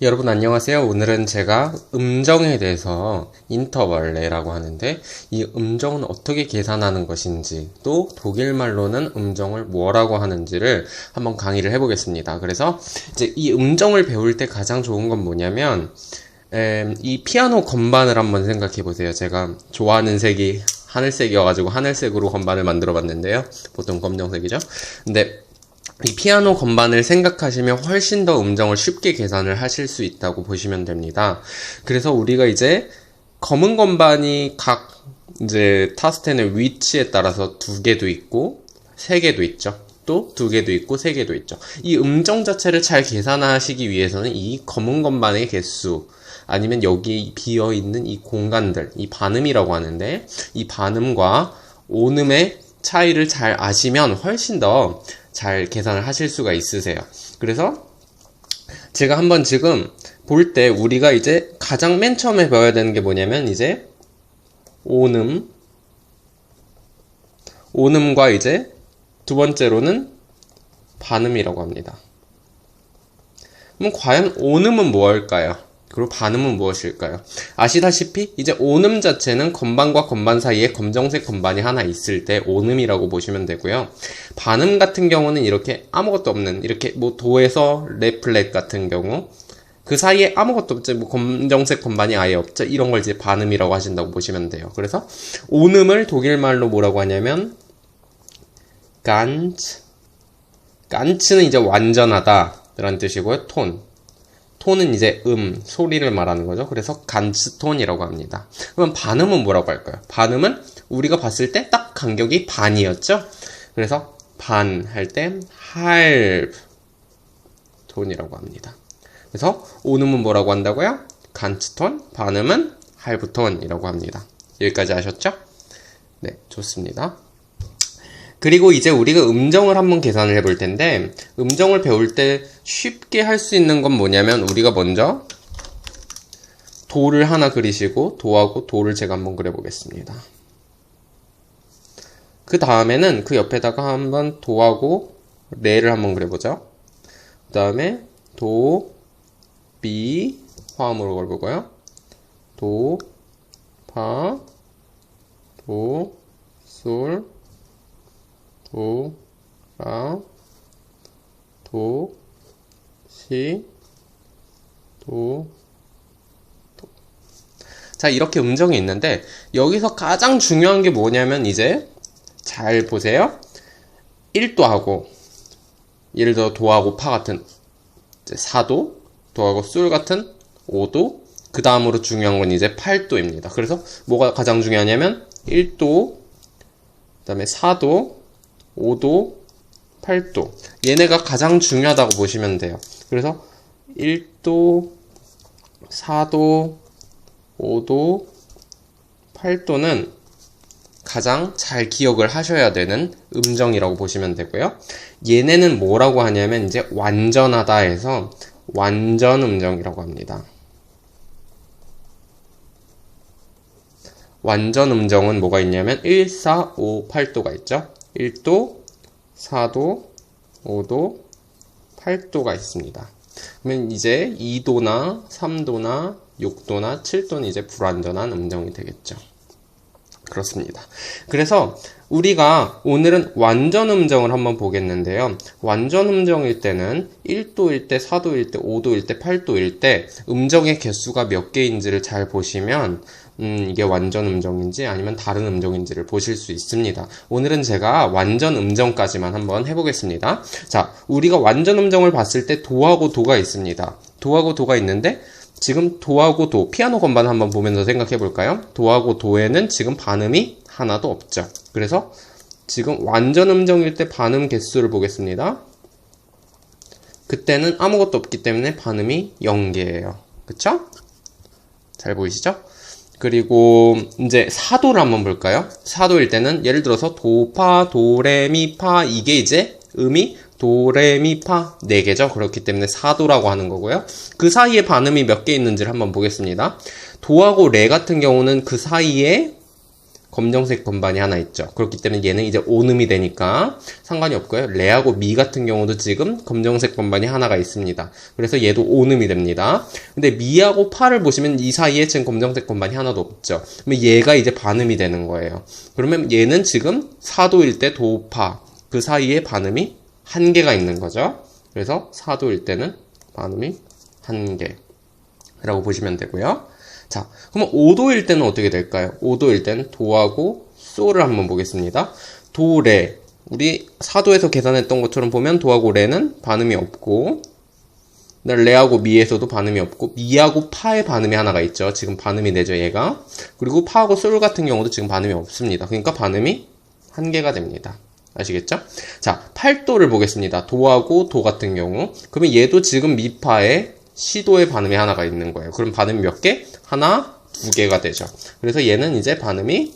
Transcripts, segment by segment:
여러분 안녕하세요. 오늘은 제가 음정에 대해서 인터벌레라고 하는데 이 음정은 어떻게 계산하는 것인지 또 독일말로는 음정을 뭐라고 하는지를 한번 강의를 해보겠습니다. 그래서 이제 이 음정을 배울 때 가장 좋은 건 뭐냐면 이 피아노 건반을 한번 생각해 보세요. 제가 좋아하는 색이 하늘색이어가지고 하늘색으로 건반을 만들어 봤는데요. 보통 검정색이죠. 근데 이 피아노 건반을 생각하시면 훨씬 더 음정을 쉽게 계산을 하실 수 있다고 보시면 됩니다. 그래서 우리가 이제 검은 건반이 각 이제 타스텐의 위치에 따라서 2개도 있고 3개도 있죠. 또 2개도 있고 3개도 있죠. 이 음정 자체를 잘 계산하시기 위해서는 이 검은 건반의 개수 아니면 여기 비어있는 이 공간들, 이 반음이라고 하는데 이 반음과 온음의 차이를 잘 아시면 훨씬 더 잘 계산을 하실 수가 있으세요. 그래서 제가 한번 지금 볼 때 우리가 이제 가장 맨 처음에 배워야 되는 게 뭐냐면 이제 온음과 이제 두 번째로는 반음이라고 합니다. 그럼 과연 온음은 무엇일까요? 그리고 반음은 무엇일까요? 아시다시피 이제 온음 자체는 건반과 건반 사이에 검정색 건반이 하나 있을 때 온음이라고 보시면 되고요. 반음 같은 경우는 이렇게 아무것도 없는 이렇게 뭐 도에서 레 플랫 같은 경우 그 사이에 아무것도 없죠. 뭐 검정색 건반이 아예 없죠. 이런 걸 이제 반음이라고 하신다고 보시면 돼요. 그래서 온음을 독일말로 뭐라고 하냐면 간츠는 이제 완전하다 라는 뜻이고요. 톤은 이제 소리를 말하는 거죠. 그래서 간츠톤이라고 합니다. 그럼 반음은 뭐라고 할까요? 반음은 우리가 봤을 때 딱 간격이 반이었죠? 그래서 반 할 때 할톤이라고 합니다. 그래서 온음은 뭐라고 한다고요? 간츠톤, 반음은 할브톤이라고 합니다. 여기까지 아셨죠? 네, 좋습니다. 그리고 이제 우리가 음정을 한번 계산을 해볼 텐데 음정을 배울 때 쉽게 할 수 있는 건 뭐냐면 우리가 먼저 도를 하나 그리시고 도하고 도를 제가 한번 그려보겠습니다. 그 다음에는 그 옆에다가 한번 도하고 레를 한번 그려보죠. 그 다음에 도, 미, 화음으로 걸고요. 도, 파, 도, 솔, 도, 라, 도, 시, 도, 도. 자, 이렇게 음정이 있는데 여기서 가장 중요한 게 뭐냐면 이제 잘 보세요. 1도하고 예를 들어 도하고 파 같은 4도, 도하고 솔 같은 5도, 그 다음으로 중요한 건 이제 8도입니다. 그래서 뭐가 가장 중요하냐면 1도, 그 다음에 4도, 5도, 8도. 얘네가 가장 중요하다고 보시면 돼요. 그래서 1도, 4도, 5도, 8도는 가장 잘 기억을 하셔야 되는 음정이라고 보시면 되고요. 얘네는 뭐라고 하냐면 이제 완전하다 해서 완전 음정이라고 합니다. 완전 음정은 뭐가 있냐면 1, 4, 5, 8도가 있죠. 1도, 4도, 5도, 8도가 있습니다. 그러면 이제 2도나 3도나 6도나 7도는 이제 불완전한 음정이 되겠죠. 그렇습니다. 그래서 우리가 오늘은 완전 음정을 한번 보겠는데요. 완전 음정일 때는 1도일 때, 4도일 때, 5도일 때, 8도일 때 음정의 개수가 몇 개인지를 잘 보시면 이게 완전 음정인지 아니면 다른 음정인지를 보실 수 있습니다. 오늘은 제가 완전 음정까지만 한번 해보겠습니다. 자, 우리가 완전 음정을 봤을 때 도하고 도가 있습니다. 도하고 도가 있는데 지금 도하고 도, 피아노 건반 한번 보면서 생각해 볼까요? 도하고 도에는 지금 반음이 하나도 없죠. 그래서 지금 완전 음정일 때 반음 개수를 보겠습니다. 그때는 아무것도 없기 때문에 반음이 0개예요. 그쵸? 잘 보이시죠? 그리고 이제 4도를 한번 볼까요? 4도일 때는 예를 들어서 도, 파, 도, 레, 미, 파 이게 이제 음이 도, 레, 미, 파 4개죠. 그렇기 때문에 4도라고 하는 거고요. 그 사이에 반음이 몇 개 있는지를 한번 보겠습니다. 도하고 레 같은 경우는 그 사이에 검정색 건반이 하나 있죠. 그렇기 때문에 얘는 이제 온음이 되니까 상관이 없고요. 레하고 미 같은 경우도 지금 검정색 건반이 하나가 있습니다. 그래서 얘도 온음이 됩니다. 근데 미하고 파를 보시면 이 사이에 지금 검정색 건반이 하나도 없죠. 그러면 얘가 이제 반음이 되는 거예요. 그러면 얘는 지금 사도일 때 도, 파 그 사이에 반음이 한 개가 있는 거죠. 그래서 사도일 때는 반음이 한 개라고 보시면 되고요. 자, 그러면 5도일 때는 어떻게 될까요? 5도일 때는 도하고 소를 한번 보겠습니다. 도, 레. 우리 4도에서 계산했던 것처럼 보면 도하고 레는 반음이 없고, 레하고 미에서도 반음이 없고, 미하고 파의 반음이 하나가 있죠. 지금 반음이 되죠, 얘가. 그리고 파하고 솔 같은 경우도 지금 반음이 없습니다. 그러니까 반음이 한 개가 됩니다. 아시겠죠? 자, 8도를 보겠습니다. 도하고 도 같은 경우. 그러면 얘도 지금 미파에 시도의 반음이 하나가 있는 거예요. 그럼 반음이 몇 개? 하나, 두 개가 되죠. 그래서 얘는 이제 반음이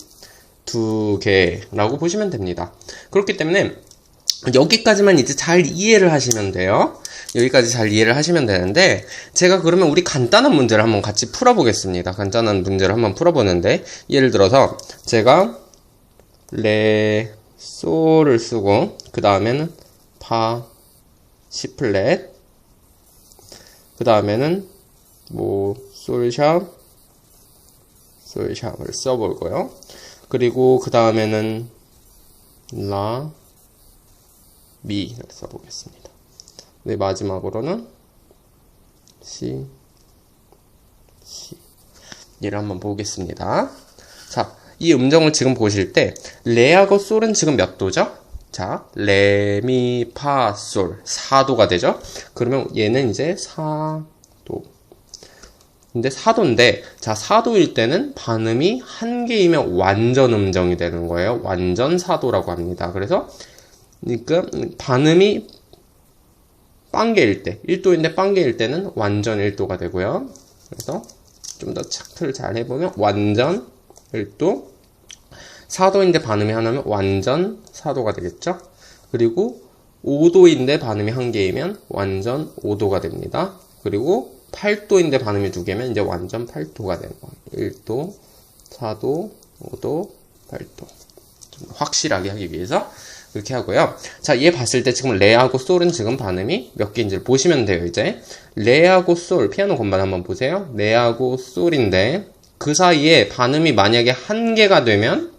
두 개라고 보시면 됩니다. 그렇기 때문에 여기까지만 이제 잘 이해를 하시면 돼요. 여기까지 잘 이해를 하시면 되는데, 제가 그러면 우리 간단한 문제를 한번 같이 풀어보겠습니다. 간단한 문제를 한번 풀어보는데, 예를 들어서 제가 레, 솔을 쓰고 그 다음에는 파, 시 플랫, 그 다음에는 뭐 솔샵을 써볼고요. 그리고 그 다음에는 라, 미를 써보겠습니다. 네, 마지막으로는 시, 얘를 한번 보겠습니다. 자, 이 음정을 지금 보실 때 레하고 솔은 지금 몇 도죠? 자, 레, 미, 파, 솔 4도가 되죠? 그러면 얘는 이제 4도. 근데 4도인데, 자, 4도일 때는 반음이 한 개이면 완전 음정이 되는 거예요. 완전 4도라고 합니다. 그래서 그러니까 반음이 빵개일 때, 1도인데 빵개일 때는 완전 1도가 되고요. 그래서 좀 더 체크를 잘 해보면 완전 1도, 4도인데 반음이 하나면 완전 4도가 되겠죠? 그리고 5도인데 반음이 한 개이면 완전 5도가 됩니다. 그리고 8도인데 반음이 두 개면 이제 완전 8도가 되는 거예요. 1도, 4도, 5도, 8도. 좀 확실하게 하기 위해서 이렇게 하고요. 자, 얘 봤을 때 지금 레하고 솔은 지금 반음이 몇 개인지를 보시면 돼요, 이제. 레하고 솔, 피아노 건반 한번 보세요. 레하고 솔인데, 그 사이에 반음이 만약에 한 개가 되면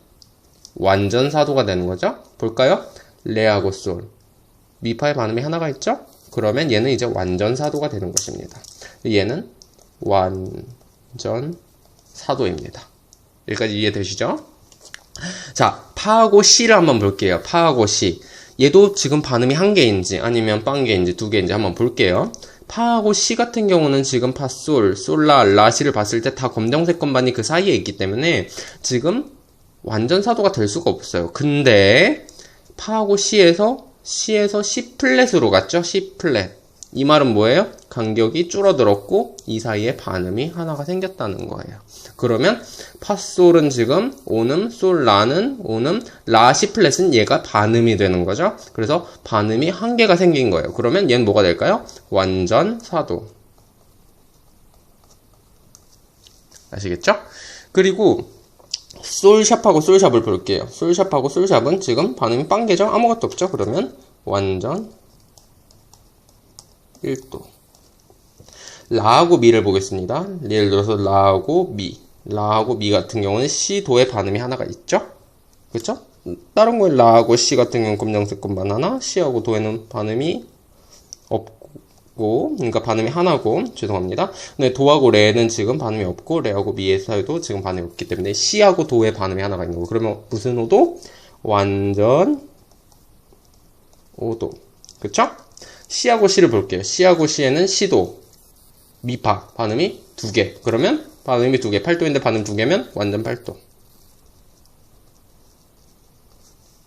완전 4도가 되는 거죠? 볼까요? 레하고 솔. 미파의 반음이 하나가 있죠? 그러면 얘는 이제 완전 4도가 되는 것입니다. 얘는 완전 4도입니다. 여기까지 이해되시죠? 자, 파하고 시를 한번 볼게요. 파하고 시. 얘도 지금 반음이 한 개인지 아니면 빵개인지 두 개인지 한번 볼게요. 파하고 시 같은 경우는 지금 파, 솔, 솔라, 라, 시를 봤을 때 다 검정색 건반이 그 사이에 있기 때문에 지금 완전 4도가 될 수가 없어요. 근데 파하고 시에서 C 플랫으로 갔죠? C 플랫. 이 말은 뭐예요? 간격이 줄어들었고 이 사이에 반음이 하나가 생겼다는 거예요. 그러면 파솔은 지금 온음, 솔, 라는 온음, 라, 시 플랫은 얘가 반음이 되는 거죠. 그래서 반음이 한 개가 생긴 거예요. 그러면 얘는 뭐가 될까요? 완전 4도. 아시겠죠? 그리고 솔샵하고 솔샵을 볼게요. 솔샵하고 솔샵은 지금 반음이 빵개죠? 아무것도 없죠? 그러면 완전 1도. 라하고 미를 보겠습니다. 예를 들어서 라하고 미. 라하고 미 같은 경우는 시도의 반음이 하나가 있죠? 그쵸? 다른 거에 라하고 시 같은 경우는 검정색 건반 하나, 시하고 도에는 반음이 없고, 그러니까 반음이 하나고, 죄송합니다. 근데 도하고 레는 지금 반음이 없고, 레하고 미의 사이도 지금 반음이 없기 때문에 시하고 도의 반음이 하나가 있는 거고, 그러면 무슨 5도? 완전 5도. 그쵸? 시하고 시를 볼게요. 시하고 시에는 시도, 미파, 반음이 2개. 그러면 반음이 2개. 8도인데 반음 2개면 완전 8도.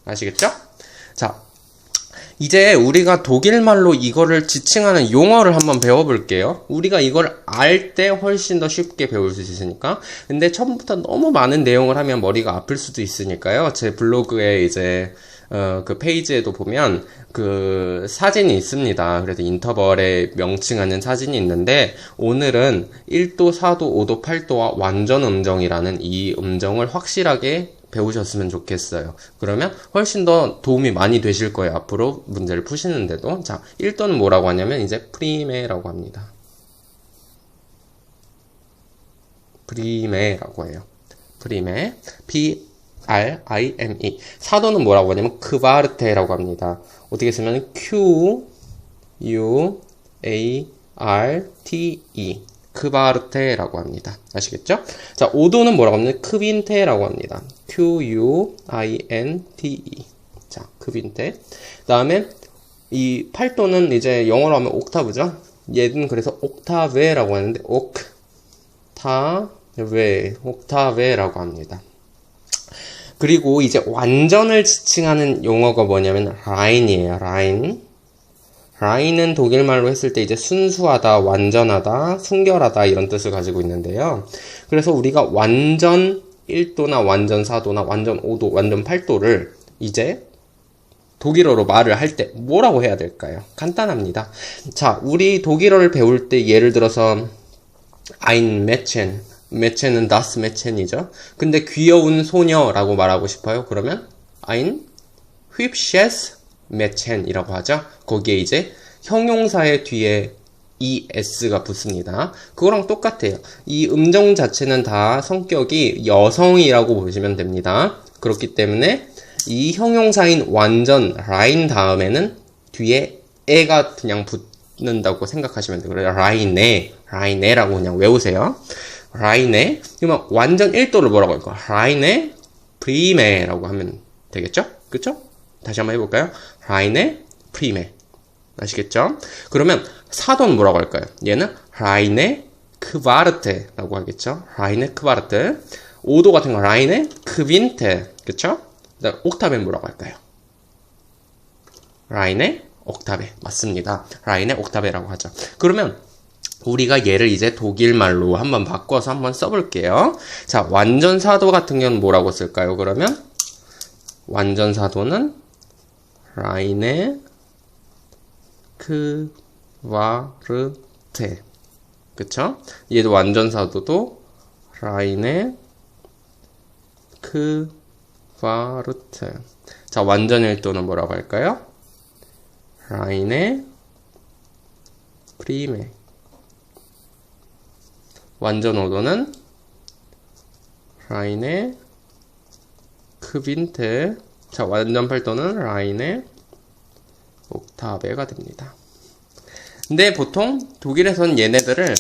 아시겠죠? 자, 이제 우리가 독일말로 이거를 지칭하는 용어를 한번 배워볼게요. 우리가 이걸 알 때 훨씬 더 쉽게 배울 수 있으니까. 근데 처음부터 너무 많은 내용을 하면 머리가 아플 수도 있으니까요. 제 블로그에 이제 그 페이지에도 보면 그 사진이 있습니다. 그래서 인터벌에 명칭하는 사진이 있는데 오늘은 1도, 4도, 5도, 8도와 완전 음정이라는 이 음정을 확실하게 배우셨으면 좋겠어요. 그러면 훨씬 더 도움이 많이 되실 거예요. 앞으로 문제를 푸시는데도. 자, 1도는 뭐라고 하냐면 이제 프리메라고 합니다. 프리메라고 해요. 프리메. P-R-I-M-E. 4도는 뭐라고 하냐면 크바르테라고 합니다. 어떻게 쓰면 Q-U-A-R-T-E. 크바르테라고 합니다. 아시겠죠? 자, 5도는 뭐라고 하냐면 크빈테라고 합니다. Q-U-I-N-T-E. 자, 크빈테. 그 다음에 이 8도는 이제 영어로 하면 옥타브죠? 얘는 그래서 옥타베라고 하는데 옥타베라고 합니다. 그리고 이제 완전을 지칭하는 용어가 뭐냐면 라인이에요. 라인은 독일말로 했을 때 이제 순수하다, 완전하다, 순결하다 이런 뜻을 가지고 있는데요. 그래서 우리가 완전 1도나 완전 4도나 완전 5도, 완전 8도를 이제 독일어로 말을 할 때 뭐라고 해야 될까요? 간단합니다. 자, 우리 독일어를 배울 때 예를 들어서 ein Mädchen, Mädchen은 das Mädchen이죠. 근데 귀여운 소녀라고 말하고 싶어요. 그러면 ein hübsches Mädchen이라고 하죠. 거기에 이제 형용사의 뒤에 ES가 붙습니다. 그거랑 똑같아요. 이 음정 자체는 다 성격이 여성이라고 보시면 됩니다. 그렇기 때문에 이 형용사인 완전 라인 다음에는 뒤에 에가 그냥 붙는다고 생각하시면 돼요. 그래서 라인에라고 그냥 외우세요. 라인에. 그러면 완전 1도를 뭐라고 할까요? 라인에 프리메라고 하면 되겠죠? 그쵸? 다시 한번 해볼까요? 라인에 프리메. 아시겠죠? 그러면 4도는 뭐라고 할까요? 얘는 라인에 크바르테라고 하겠죠? 라인에 크바르테. 5도 같은 거 라인에 크빈테. 그쵸? 옥타베는 뭐라고 할까요? 라인에 옥타베. 맞습니다. 라인에 옥타베라고 하죠. 그러면 우리가 얘를 이제 독일말로 한번 바꿔서 한번 써볼게요. 자, 완전 4도 같은 경우는 뭐라고 쓸까요? 그러면 완전 4도는 라인에 크바르테. 그쵸? 얘도 완전 4도도 라인에 크바르테. 자, 완전 1도는 뭐라고 할까요? 라인에 프리메. 완전 5도는 라인에 크빈테. 자, 완전 8도는 라인에 옥타베가 됩니다. 근데 보통 독일에서는 얘네들을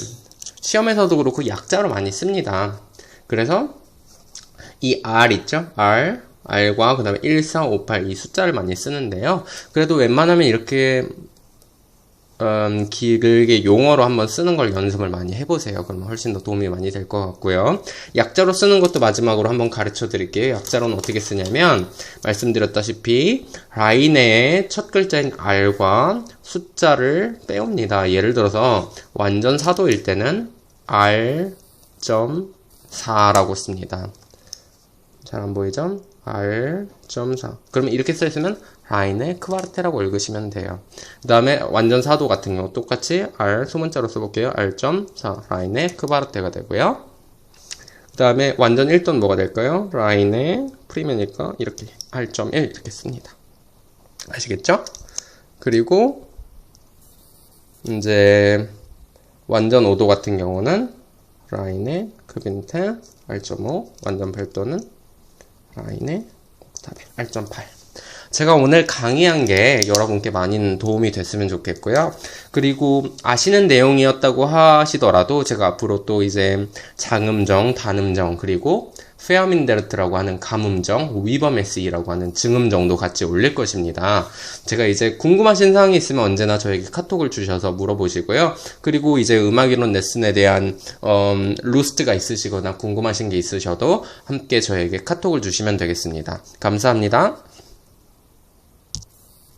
시험에서도 그렇고 약자로 많이 씁니다. 그래서 이 R 있죠? R과 그 다음에 1, 4, 5, 8 이 숫자를 많이 쓰는데요. 그래도 웬만하면 이렇게 길게 용어로 한번 쓰는 걸 연습을 많이 해보세요. 그러면 훨씬 더 도움이 많이 될 것 같고요. 약자로 쓰는 것도 마지막으로 한번 가르쳐 드릴게요. 약자로는 어떻게 쓰냐면 말씀드렸다시피 라인의 첫 글자인 R과 숫자를 빼옵니다. 예를 들어서 완전 4도일 때는 R.4라고 씁니다. 잘 안 보이죠? R.4. 그러면 이렇게 써있으면 라인에 크바르테라고 읽으시면 돼요. 그 다음에 완전 4도 같은 경우 똑같이 R 소문자로 써볼게요. R.4 라인에 크바르테가 되고요. 그 다음에 완전 1도는 뭐가 될까요? 라인에 프리메니까 이렇게 R.1 이렇게 씁니다. 아시겠죠? 그리고 이제 완전 5도 같은 경우는 라인에 크빈테 R.5 완전 8도는 라인에 옥타베 R.8. 제가 오늘 강의한 게 여러분께 많이 도움이 됐으면 좋겠고요. 그리고 아시는 내용이었다고 하시더라도 제가 앞으로 또 이제 장음정, 단음정, 그리고 페어민데르트라고 하는 감음정, 위버메스이라고 하는 증음정도 같이 올릴 것입니다. 제가 이제 궁금하신 사항이 있으면 언제나 저에게 카톡을 주셔서 물어보시고요. 그리고 이제 음악이론 레슨에 대한 루스트가 있으시거나 궁금하신 게 있으셔도 함께 저에게 카톡을 주시면 되겠습니다. 감사합니다.